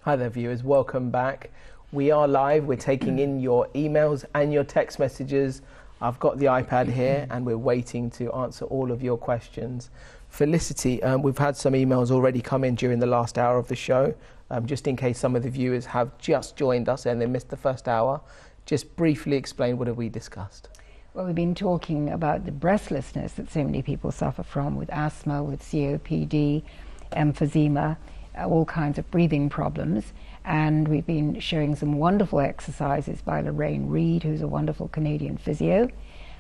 Hi there viewers, welcome back. We are live, we're taking in your emails and your text messages. I've got the iPad here and we're waiting to answer all of your questions. Felicity, we've had some emails already come in during the last hour of the show. Just in case some of the viewers have just joined us and they missed the first hour, just briefly explain what have we discussed. Well, we've been talking about the breathlessness that so many people suffer from with asthma, with COPD, emphysema, all kinds of breathing problems. And we've been showing some wonderful exercises by Lorraine Reed, who's a wonderful Canadian physio.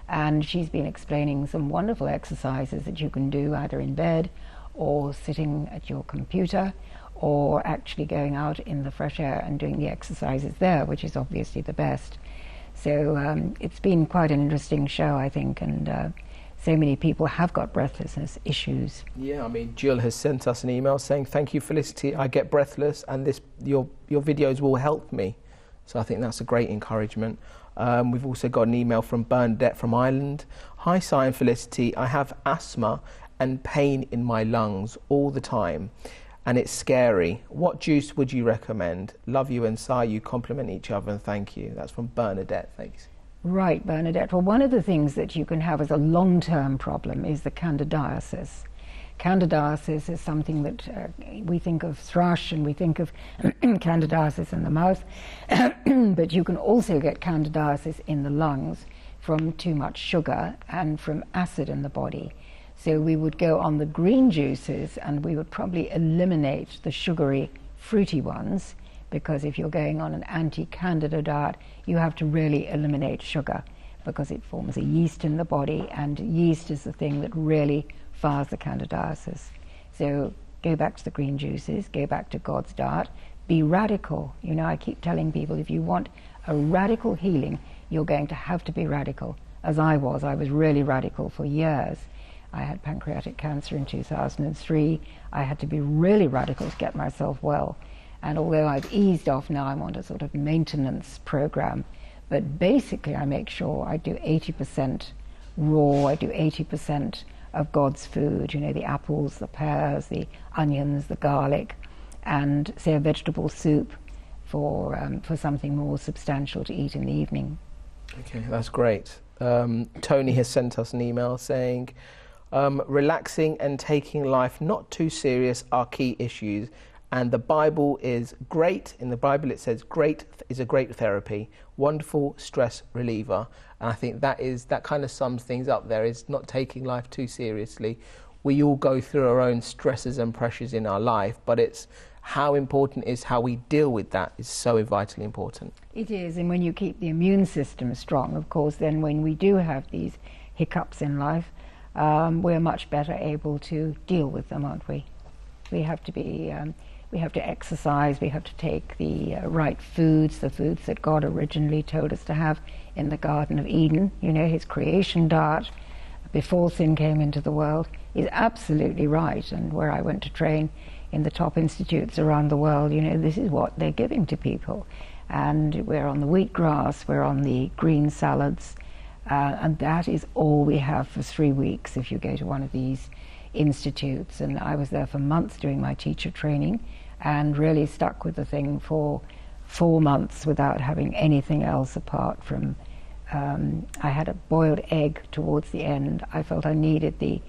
And she's been explaining some wonderful exercises that you can do either in bed or sitting at your computer or actually going out in the fresh air and doing the exercises there, which is obviously the best. So it's been quite an interesting show, I think, and so many people have got breathlessness issues. Yeah, I mean, Jill has sent us an email saying, thank you, Felicity, I get breathless and your videos will help me. So I think that's a great encouragement. We've also got an email from Bernadette from Ireland. Hi, Si and Felicity, I have asthma and pain in my lungs all the time, and it's scary. What juice would you recommend? Love you and Si, you complement each other, and thank you. That's from Bernadette, thanks. Right, Bernadette. Well, one of the things that you can have as a long-term problem is the candidiasis. Candidiasis is something that we think of thrush and we think of candidiasis in the mouth, but you can also get candidiasis in the lungs from too much sugar and from acid in the body. So we would go on the green juices and we would probably eliminate the sugary, fruity ones, because if you're going on an anti-candida diet, you have to really eliminate sugar because it forms a yeast in the body, and yeast is the thing that really fires the candidiasis. So go back to the green juices, go back to God's diet, be radical. You know, I keep telling people, if you want a radical healing, you're going to have to be radical. As I was really radical for years. I had pancreatic cancer in 2003. I had to be really radical to get myself well. And although I've eased off now, I'm on a sort of maintenance program. But basically, I make sure I do 80% raw, I do 80% of God's food, you know, the apples, the pears, the onions, the garlic, and say a vegetable soup for something more substantial to eat in the evening. Okay, that's great. Tony has sent us an email saying, relaxing and taking life not too serious are key issues. And the Bible is great. In the Bible it says great is a great therapy, wonderful stress reliever. And I think that kind of sums things up there, is not taking life too seriously. We all go through our own stresses and pressures in our life, but it's how important is how we deal with that is so vitally important. It is, and when you keep the immune system strong, of course, then when we do have these hiccups in life, we're much better able to deal with them, aren't we? We have to be... we have to exercise, we have to take the right foods, the foods that God originally told us to have in the Garden of Eden. You know, his creation diet before sin came into the world is absolutely right. And where I went to train in the top institutes around the world, you know, this is what they're giving to people. And we're on the wheatgrass, we're on the green salads, and that is all we have for 3 weeks if you go to one of these institutes. And I was there for months doing my teacher training and really stuck with the thing for 4 months without having anything else apart from I had a boiled egg towards the end. I felt I needed the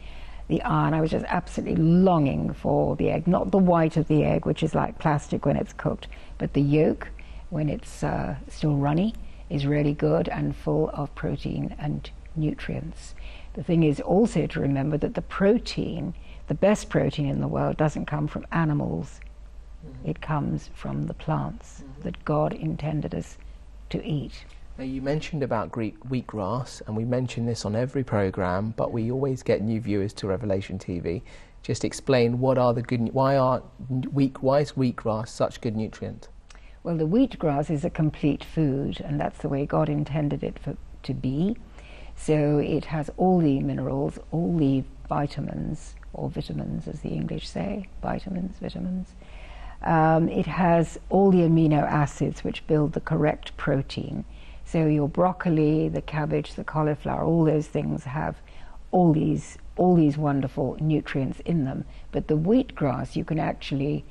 iron. I was just absolutely longing for the egg, not the white of the egg, which is like plastic when it's cooked, but the yolk when it's still runny is really good and full of protein and nutrients. The thing is also to remember that the protein, the best protein in the world, doesn't come from animals. It comes from the plants that God intended us to eat. Now, you mentioned about Greek wheatgrass, and we mention this on every program, but we always get new viewers to Revelation TV. Just explain why is wheatgrass such good nutrient? Well, the wheatgrass is a complete food, and that's the way God intended it to be. So it has all the minerals, all the vitamins, or vitamins as the English say, vitamins. It has all the amino acids which build the correct protein. So your broccoli, the cabbage, the cauliflower, all those things have all these all these wonderful nutrients in them. But the wheatgrass, you can actually,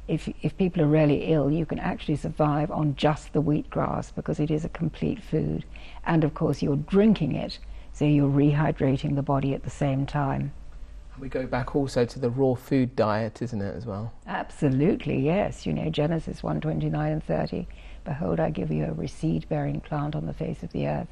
if people are really ill, you can actually survive on just the wheatgrass because it is a complete food. And of course you're drinking it, so you're rehydrating the body at the same time. We go back also to the raw food diet, isn't it, as well? Absolutely, yes. You know, Genesis 1:29 and 30. Behold, I give you every seed-bearing plant on the face of the earth,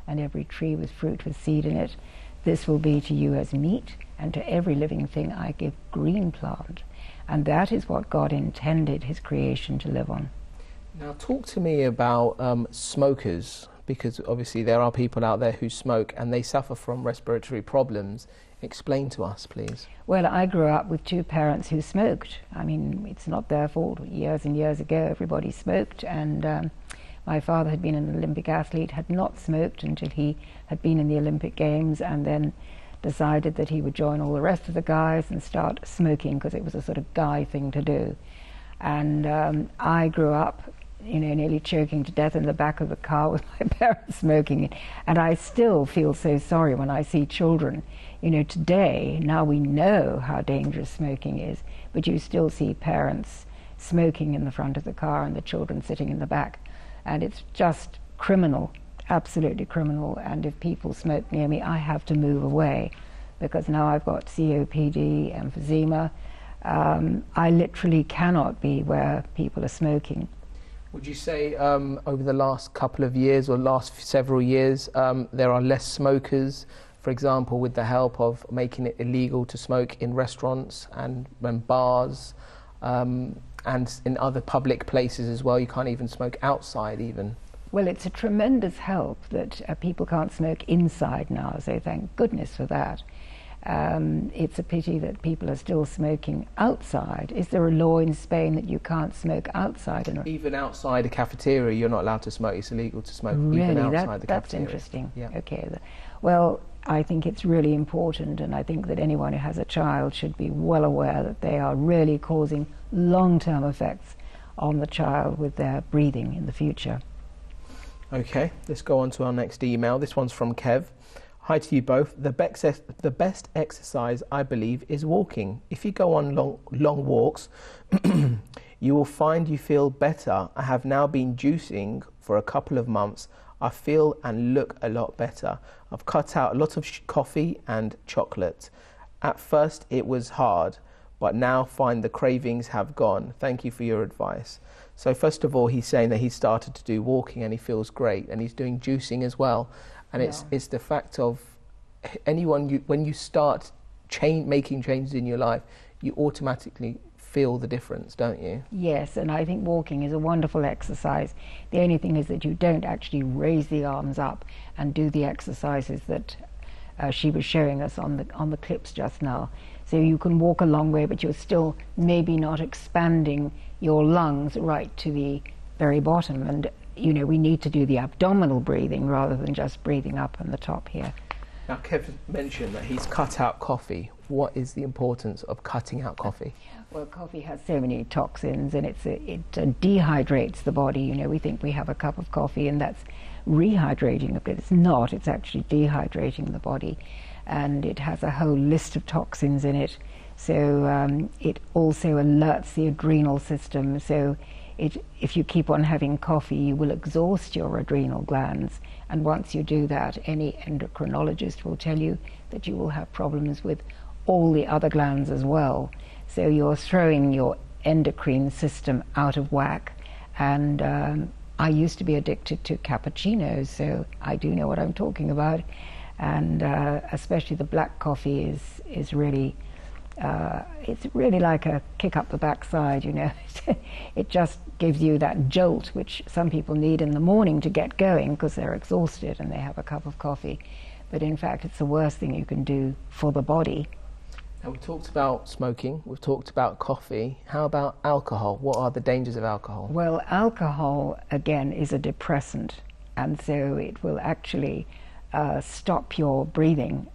and every tree with fruit with seed in it. This will be to you as meat, and to every living thing I give green plant. And that is what God intended his creation to live on. Now talk to me about smokers, because obviously there are people out there who smoke and they suffer from respiratory problems. Explain to us, please. Well, I grew up with two parents who smoked. I mean, it's not their fault. Years and years ago, everybody smoked, and my father had been an Olympic athlete, had not smoked until he had been in the Olympic Games, and then decided that he would join all the rest of the guys and start smoking because it was a sort of guy thing to do. And I grew up, you know, nearly choking to death in the back of the car with my parents smoking. And I still feel so sorry when I see children. You know, today, now we know how dangerous smoking is, but you still see parents smoking in the front of the car and the children sitting in the back. And it's just criminal, absolutely criminal. And if people smoke near me, I have to move away because now I've got COPD, emphysema. I literally cannot be where people are smoking. Would you say over the last couple of years or last several years there are less smokers, for example, with the help of making it illegal to smoke in restaurants and bars and in other public places as well? You can't even smoke outside even. Well, it's a tremendous help that people can't smoke inside now, so thank goodness for that. It's a pity that people are still smoking outside. Is there a law in Spain that you can't smoke outside? Even outside a cafeteria, you're not allowed to smoke. It's illegal to smoke really? Even outside the that's cafeteria. Interesting. Yeah. Okay. Well, I think it's really important, and I think that anyone who has a child should be well aware that they are really causing long-term effects on the child with their breathing in the future. Okay, let's go on to our next email. This one's from Kev. Hi to you both. The best exercise, I believe, is walking. If you go on long walks, you will find you feel better. I have now been juicing for a couple of months. I feel and look a lot better. I've cut out a lot of coffee and chocolate. At first it was hard, but now find the cravings have gone. Thank you for your advice. So first of all, he's saying that he started to do walking and he feels great, and he's doing juicing as well. And it's the fact of when you start making changes in your life, you automatically feel the difference, don't you? Yes, and I think walking is a wonderful exercise. The only thing is that you don't actually raise the arms up and do the exercises that she was showing us on the clips just now. So you can walk a long way, but you're still maybe not expanding your lungs right to the very bottom. And you know, we need to do the abdominal breathing rather than just breathing up on the top here. Now, Kevin mentioned that he's cut out coffee. What is the importance of cutting out coffee? Well, coffee has so many toxins, and it dehydrates the body. You know, we think we have a cup of coffee and that's rehydrating, but it's not. It's actually dehydrating the body, and it has a whole list of toxins in it. So it also alerts the adrenal system. So if you keep on having coffee, you will exhaust your adrenal glands. And once you do that, any endocrinologist will tell you that you will have problems with all the other glands as well. So you're throwing your endocrine system out of whack. And I used to be addicted to cappuccinos, so I do know what I'm talking about. And especially the black coffee is really, it's really like a kick up the backside, you know. It just gives you that jolt, which some people need in the morning to get going because they're exhausted and they have a cup of coffee. But in fact, it's the worst thing you can do for the body. Now, we've talked about smoking, we've talked about coffee. How about alcohol? What are the dangers of alcohol? Well, alcohol, again, is a depressant, and so it will actually stop your breathing.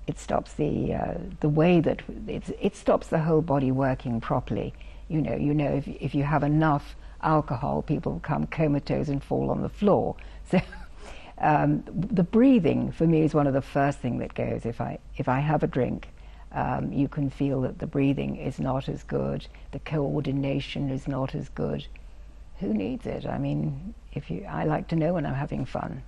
It stops the way that it stops the whole body working properly. You know, if you have enough alcohol, people become comatose and fall on the floor. So The breathing for me is one of the first things that goes. If I have a drink, you can feel that the breathing is not as good, the coordination is not as good. Who needs it? I mean, I like to know when I'm having fun.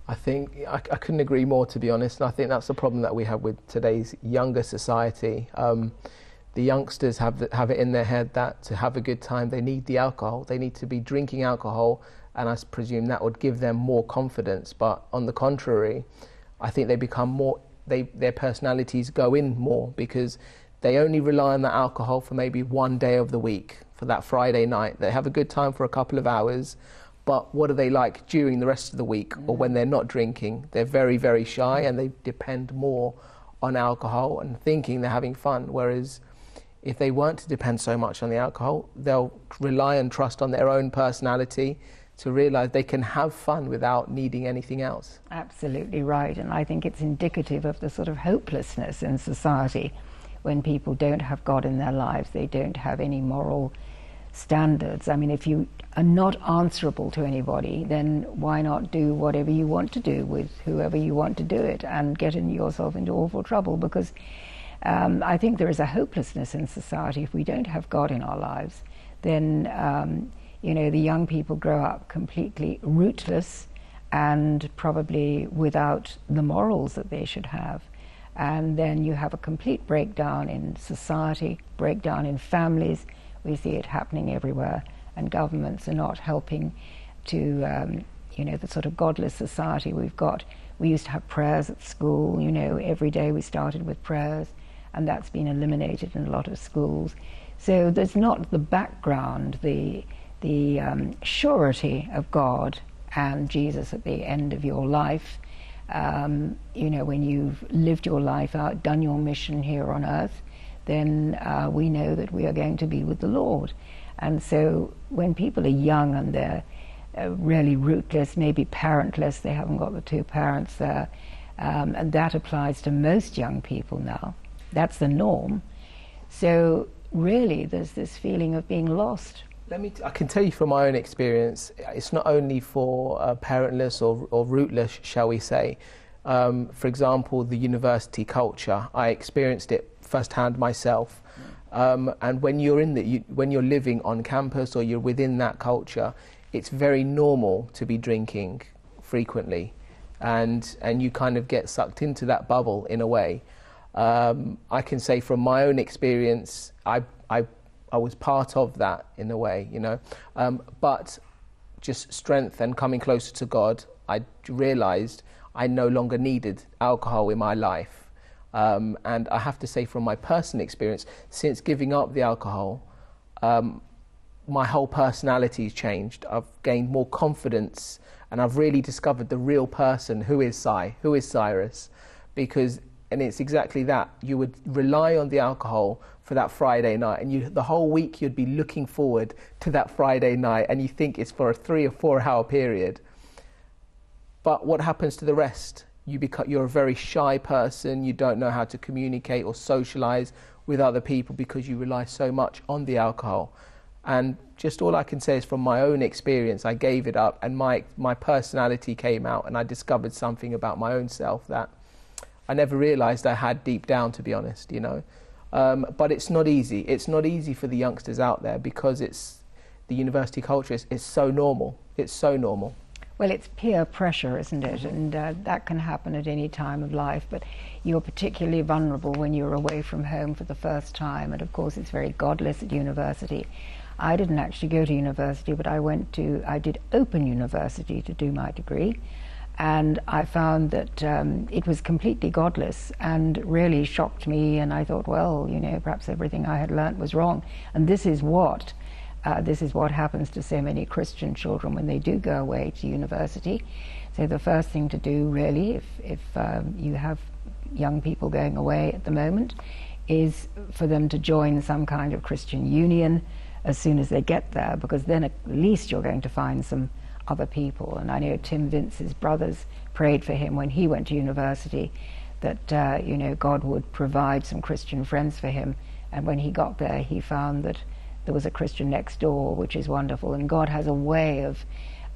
I think I couldn't agree more, to be honest. And I think that's the problem that we have with today's younger society. The youngsters have it in their head that to have a good time, they need the alcohol. They need to be drinking alcohol, and I presume that would give them more confidence. But on the contrary, I think they become more. Their personalities go in more because they only rely on the alcohol for maybe one day of the week, for that Friday night. They have a good time for a couple of hours, but what are they like during the rest of the week or when they're not drinking? They're very, very shy, and they depend more on alcohol and thinking they're having fun. Whereas if they weren't to depend so much on the alcohol, they'll rely and trust on their own personality to realise they can have fun without needing anything else. Absolutely right, and I think it's indicative of the sort of hopelessness in society when people don't have God in their lives, they don't have any moral standards. I mean, if you are not answerable to anybody, then why not do whatever you want to do with whoever you want to do it and get yourself into awful trouble? Because I think there is a hopelessness in society. If we don't have God in our lives, then the young people grow up completely rootless and probably without the morals that they should have. And then you have a complete breakdown in society, breakdown in families. We see it happening everywhere, and governments are not helping to, the sort of godless society we've got. We used to have prayers at school, every day we started with prayers, and that's been eliminated in a lot of schools. So there's not the background, the surety of God and Jesus at the end of your life. When you've lived your life out, done your mission here on earth, then we know that we are going to be with the Lord. And so when people are young and they're really rootless, maybe parentless, they haven't got the two parents there, and that applies to most young people now. That's the norm. So really there's this feeling of being lost. I can tell you from my own experience, it's not only for parentless or rootless, shall we say. For example, the university culture, I experienced it firsthand myself. And when you're when you're living on campus or you're within that culture, it's very normal to be drinking frequently, and you kind of get sucked into that bubble in a way. I can say from my own experience, I was part of that in a way, but just strength and coming closer to God, I realised I no longer needed alcohol in my life. And I have to say from my personal experience, since giving up the alcohol, my whole personality's changed. I've gained more confidence, and I've really discovered the real person, who is Cyrus, and it's exactly that. You would rely on the alcohol for that Friday night, and the whole week you'd be looking forward to that Friday night, and you think it's for a 3 or 4 hour period. But what happens to the rest? You're a very shy person. You don't know how to communicate or socialize with other people because you rely so much on the alcohol. And just all I can say is from my own experience, I gave it up, and my personality came out, and I discovered something about my own self that I never realized I had deep down, to be honest, But it's not easy. It's not easy for the youngsters out there because the university culture is so normal. It's so normal. Well, it's peer pressure, isn't it? And that can happen at any time of life, but you're particularly vulnerable when you're away from home for the first time, and of course it's very godless at university. I didn't actually go to university, but I did Open University to do my degree, and I found that it was completely godless and really shocked me, and I thought, well, perhaps everything I had learnt was wrong. And this is what happens to so many Christian children when they do go away to university. So the first thing to do, really, if you have young people going away at the moment, is for them to join some kind of Christian union as soon as they get there, because then at least you're going to find some other people. And I know Tim Vince's brothers prayed for him when he went to university that God would provide some Christian friends for him, and when he got there he found that there was a Christian next door, which is wonderful, and God has a way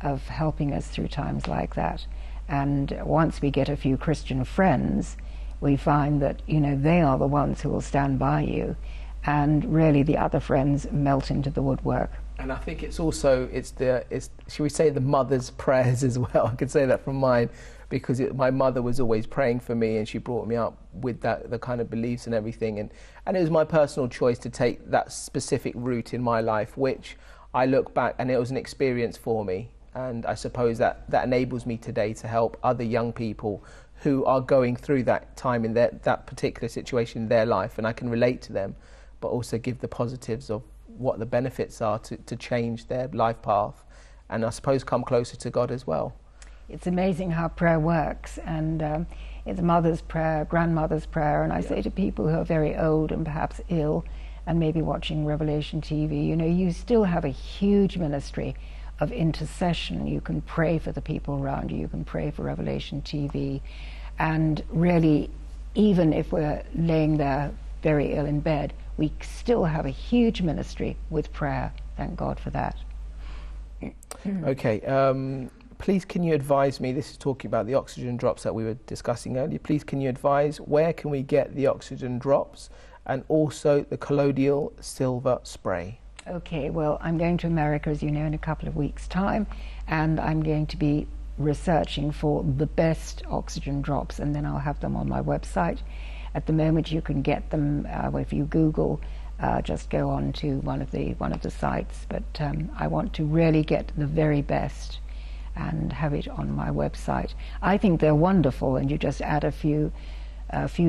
of helping us through times like that. And once we get a few Christian friends, we find that, you know, they are the ones who will stand by you, and really the other friends melt into the woodwork. And I think it's also, should we say, the mother's prayers as well. I could say that from mine, because my mother was always praying for me, and she brought me up with the kind of beliefs and everything. And it was my personal choice to take that specific route in my life, which I look back, and it was an experience for me. And I suppose that enables me today to help other young people who are going through that time in that particular situation in their life. And I can relate to them, but also give the positives of what the benefits are to change their life path, and I suppose come closer to God as well. It's amazing how prayer works, and it's mother's prayer, grandmother's prayer, and I say to people who are very old and perhaps ill and maybe watching Revelation TV, you know, you still have a huge ministry of intercession. You can pray for the people around you, you can pray for Revelation TV, and really, even if we're laying there very ill in bed, we still have a huge ministry with prayer. Thank God for that. Okay, please can you advise me, this is talking about the oxygen drops that we were discussing earlier, please can you advise where can we get the oxygen drops and also the colloidal silver spray? Okay, well, I'm going to America, as you know, in a couple of weeks' time, and I'm going to be researching for the best oxygen drops, and then I'll have them on my website. At the moment, you can get them if you Google. Just go on to one of the sites. But I want to really get the very best and have it on my website. I think they're wonderful, and you just add a few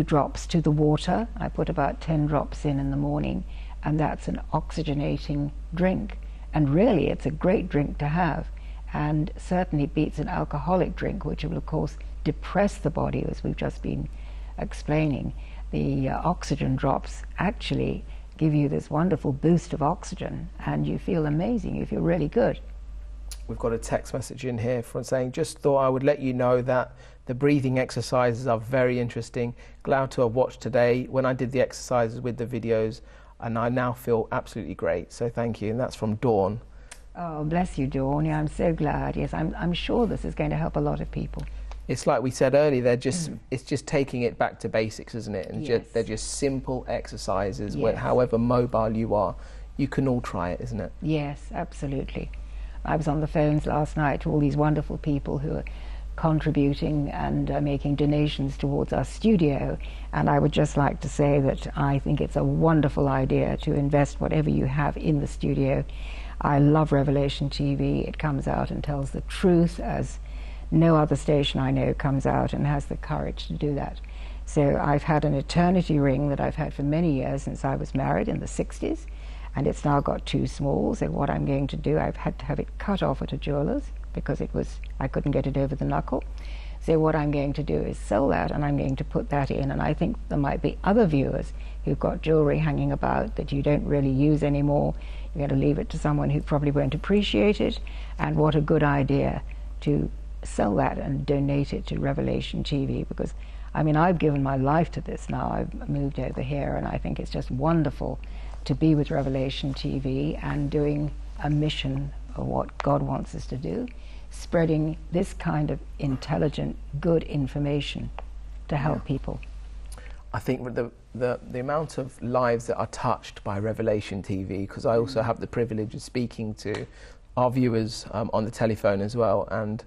drops to the water. I put about 10 drops in the morning, and that's an oxygenating drink. And really, it's a great drink to have, and certainly beats an alcoholic drink, which will, of course, depress the body, as we've just been explaining. The oxygen drops actually give you this wonderful boost of oxygen, and you feel amazing, you feel really good. We've got a text message in here from saying, just thought I would let you know that the breathing exercises are very interesting. Glad to have watched today when I did the exercises with the videos, and I now feel absolutely great. So thank you. And that's from Dawn. Oh, bless you, Dawn. Yeah, I'm so glad. Yes, I'm sure this is going to help a lot of people. It's like we said earlier, it's just taking it back to basics, isn't it? And Yes. they're just simple exercises, Yes. however mobile you are, you can all try it, isn't it? Yes, absolutely. I was on the phones last night to all these wonderful people who are contributing and making donations towards our studio, and I would just like to say that I think it's a wonderful idea to invest whatever you have in the studio. I love Revelation TV. It comes out and tells the truth, as no other station I know comes out and has the courage to do that. So I've had an eternity ring that I've had for many years since I was married in the 60s, and it's now got too small. So what I'm going to do, I've had to have it cut off at a jeweler's because I couldn't get it over the knuckle. So what I'm going to do is sell that, and I'm going to put that in. And I think there might be other viewers who've got jewelry hanging about that you don't really use anymore. You're going to leave it to someone who probably won't appreciate it. And what a good idea to sell that and donate it to Revelation TV, because I mean, I've given my life to this now. I've moved over here, and I think it's just wonderful to be with Revelation TV and doing a mission of what God wants us to do, spreading this kind of intelligent, good information to help people. I think the amount of lives that are touched by Revelation TV, because I also have the privilege of speaking to our viewers on the telephone as well, and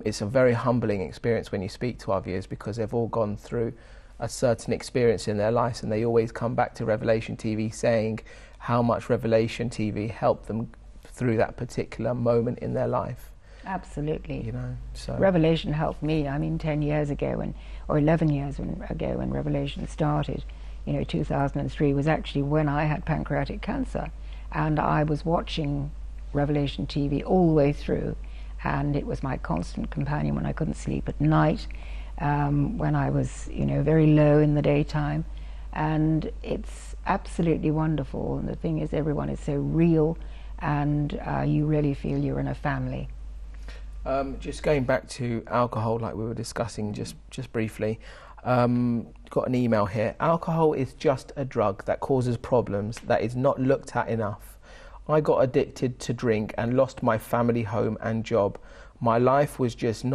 it's a very humbling experience when you speak to our viewers, because they've all gone through a certain experience in their lives, and they always come back to Revelation TV saying how much Revelation TV helped them through that particular moment in their life. Absolutely. You know, so Revelation helped me. I mean, 10 years ago, or 11 years ago when Revelation started, you know, 2003 was actually when I had pancreatic cancer, and I was watching Revelation TV all the way through, and it was my constant companion when I couldn't sleep at night, when I was, you know, very low in the daytime. And it's absolutely wonderful. And the thing is, everyone is so real, and you really feel you're in a family. Just going back to alcohol, like we were discussing just briefly, got an email here. Alcohol is just a drug that causes problems that is not looked at enough. I got addicted to drink and lost my family, home and job. My life was just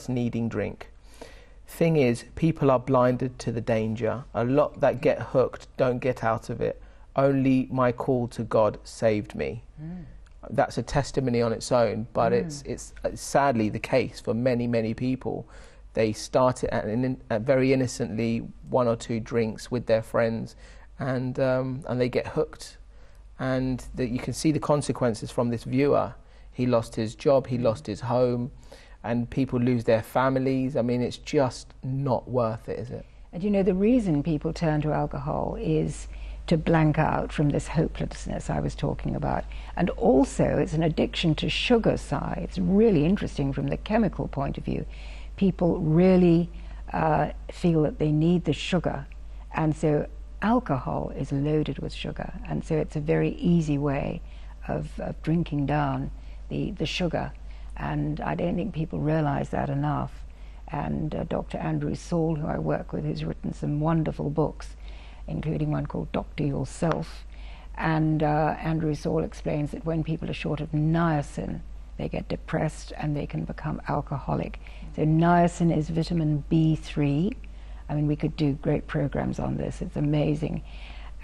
needing drink. Thing is, people are blinded to the danger. A lot that get hooked don't get out of it. Only my call to God saved me. That's a testimony on its own, but it's sadly the case for many people. They started at very innocently 1 or 2 drinks with their friends, and they get hooked, and you can see the consequences from this viewer. He lost his job, he lost his home, and people lose their families. I mean, it's just not worth it, is it? And you know, the reason people turn to alcohol is to blank out from this hopelessness I was talking about. And also, it's an addiction to sugar side. It's really interesting from the chemical point of view. People really feel that they need the sugar, and so alcohol is loaded with sugar, and so it's a very easy way of drinking down the sugar. And I don't think people realize that enough. And Dr. Andrew Saul, who I work with, who's written some wonderful books, including one called Doctor Yourself. And Andrew Saul explains that when people are short of niacin, they get depressed and they can become alcoholic. So niacin is vitamin B3. I mean, we could do great programs on this. It's amazing.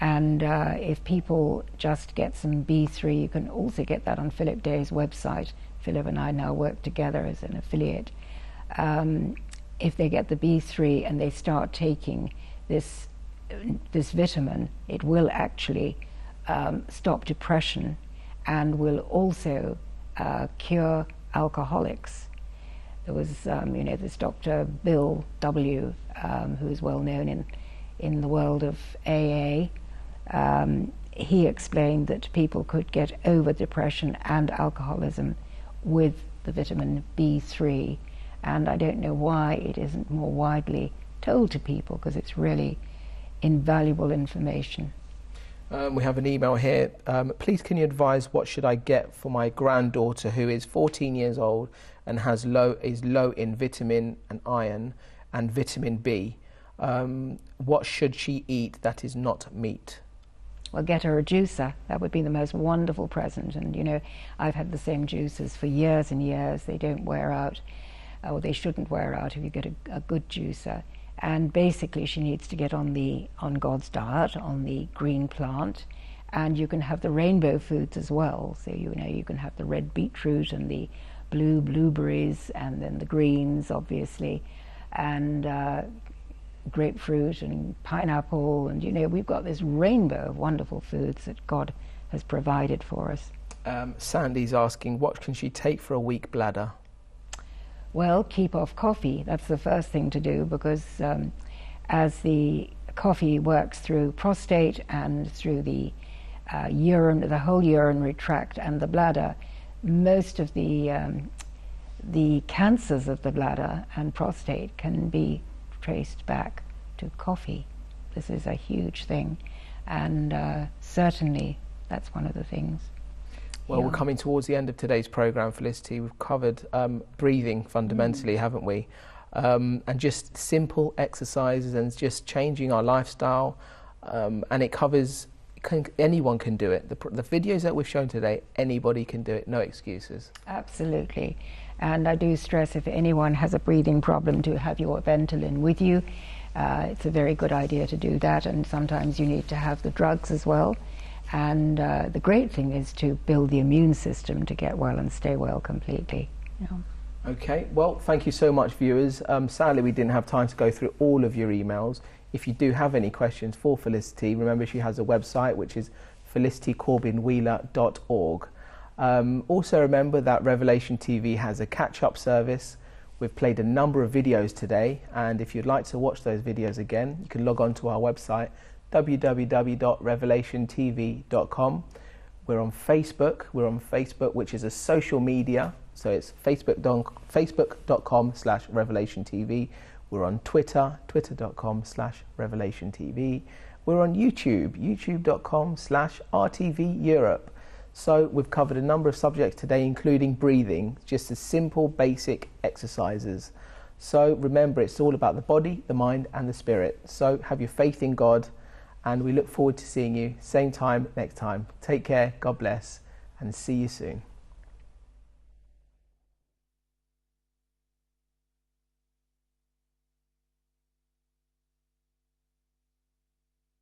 And if people just get some B3, you can also get that on Philip Day's website. Philip and I now work together as an affiliate. If they get the B3 and they start taking this vitamin, it will actually stop depression and will also cure alcoholics. There was, this Dr. Bill W., who is well known in the world of AA. He explained that people could get over depression and alcoholism with the vitamin B3, and I don't know why it isn't more widely told to people, because it's really invaluable information. We have an email here. Please, can you advise what should I get for my granddaughter who is 14 years old and is low in vitamin and iron and vitamin B? What should she eat that is not meat? Well, get her a juicer. That would be the most wonderful present. And you know, I've had the same juices for years and years. They don't wear out, or they shouldn't wear out if you get a good juicer. And basically she needs to get on God's diet, on the green plant, and you can have the rainbow foods as well. So you can have the red beetroot and the blue blueberries, and then the greens, obviously, and grapefruit and pineapple, and we've got this rainbow of wonderful foods that God has provided for us. Sandy's asking, what can she take for a weak bladder? Well, keep off coffee. That's the first thing to do, because as the coffee works through prostate and through the urine, the whole urinary tract and the bladder, most of the cancers of the bladder and prostate can be traced back to coffee. This is a huge thing, and certainly that's one of the things. Well, we're coming towards the end of today's programme, Felicity. We've covered breathing fundamentally, haven't we? And just simple exercises and just changing our lifestyle. And it covers, anyone can do it. The videos that we've shown today, anybody can do it, no excuses. Absolutely. And I do stress, if anyone has a breathing problem, to have your Ventolin with you. It's a very good idea to do that, and sometimes you need to have the drugs as well. And the great thing is to build the immune system to get well and stay well completely. Okay, well, thank you so much, viewers. Sadly, we didn't have time to go through all of your emails. If you do have any questions for Felicity, remember she has a website, which is felicitycorbin-wheeler.org. Also remember that Revelation TV has a catch-up service. We've played a number of videos today, and if you'd like to watch those videos again, you can log on to our website, www.revelationtv.com. We're on Facebook, which is a social media, so it's facebook.com/revelationtv. We're on Twitter, twitter.com/revelationtv. We're on YouTube, youtube.com/RTVEurope. So we've covered a number of subjects today, including breathing, just as simple, basic exercises. So remember, it's all about the body, the mind, and the spirit. So have your faith in God, and we look forward to seeing you same time next time. Take care, God bless, and see you soon.